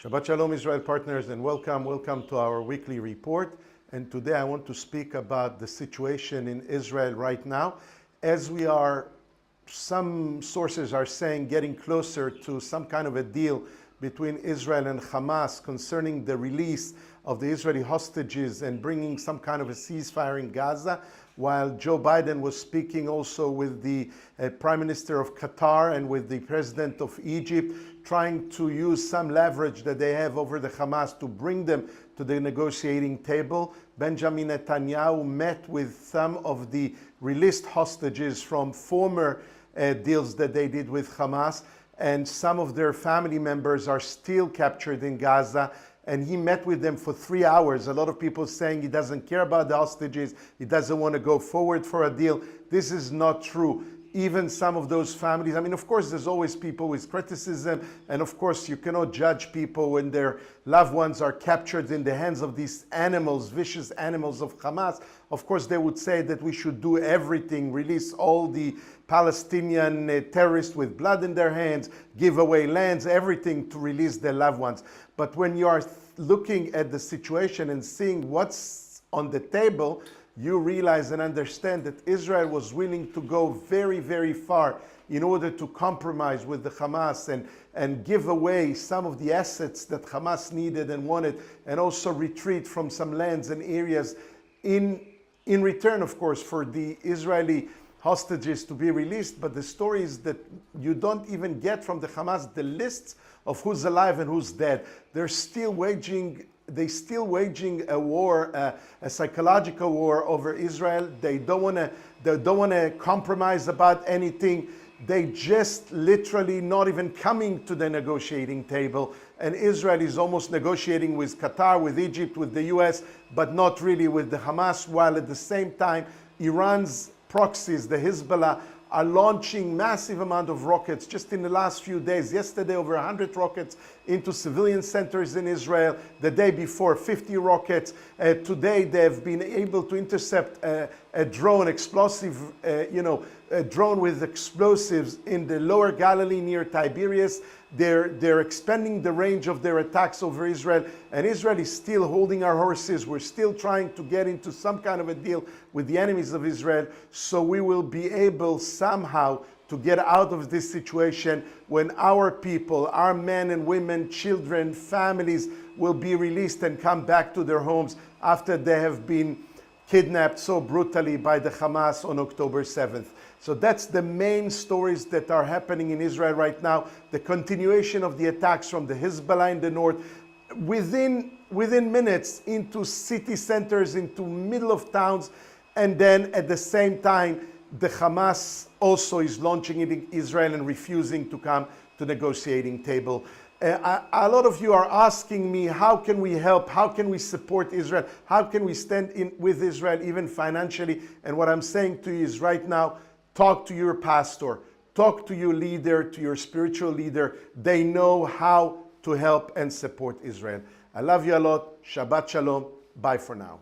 Shabbat Shalom, Israel partners, and welcome to our weekly report. And today I want to speak about the situation in Israel right now. As we are, some sources are saying, getting closer to some kind of a deal between Israel and Hamas concerning the release of the Israeli hostages and bringing some kind of a ceasefire in Gaza, while Joe Biden was speaking also with the Prime Minister of Qatar and with the President of Egypt, trying to use some leverage that they have over the Hamas to bring them to the negotiating table. Benjamin Netanyahu met with some of the released hostages from former deals that they did with Hamas, and some of their family members are still captured in Gaza. And he met with them for 3 hours. A lot of people saying he doesn't care about the hostages, he doesn't want to go forward for a deal. This is not true. Even some of those families, I mean, of course, there's always people with criticism, and of course, you cannot judge people when their loved ones are captured in the hands of these animals, vicious animals of Hamas. Of course, they would say that we should do everything, release all the Palestinian terrorists with blood in their hands, give away lands, everything to release their loved ones. But when you are looking at the situation and seeing what's on the table, you realize and understand that Israel was willing to go very, very far in order to compromise with the Hamas and give away some of the assets that Hamas needed and wanted, and also retreat from some lands and areas in return, of course, for the Israeli hostages to be released. But the story is that you don't even get from the Hamas the lists of who's alive and who's dead. They're still waging a war, a psychological war over Israel. They don't want to compromise about anything. They just literally not even coming to the negotiating table. And Israel is almost negotiating with Qatar, with Egypt, with the US, but not really with the Hamas, while at the same time, Iran's proxies, the Hezbollah, are launching massive amount of rockets just in the last few days. Yesterday, over 100 rockets into civilian centers in Israel. The day before, 50 rockets. Today, they've been able to intercept a drone, a drone with explosives in the lower Galilee near Tiberias. They're expanding the range of their attacks over Israel, and Israel is still holding our horses. We're still trying to get into some kind of a deal with the enemies of Israel, so we will be able somehow to get out of this situation when our people, our men and women, children, families will be released and come back to their homes after they have been kidnapped so brutally by the Hamas on October 7th. So that's the main stories that are happening in Israel right now. The continuation of the attacks from the Hezbollah in the north, within minutes into city centers, into middle of towns, and then at the same time, the Hamas also is launching in Israel and refusing to come to negotiating table. A lot of you are asking me, how can we help? How can we support Israel? How can we stand in with Israel, even financially? And what I'm saying to you is right now, talk to your pastor, talk to your leader, to your spiritual leader. They know how to help and support Israel. I love you a lot. Shabbat Shalom. Bye for now.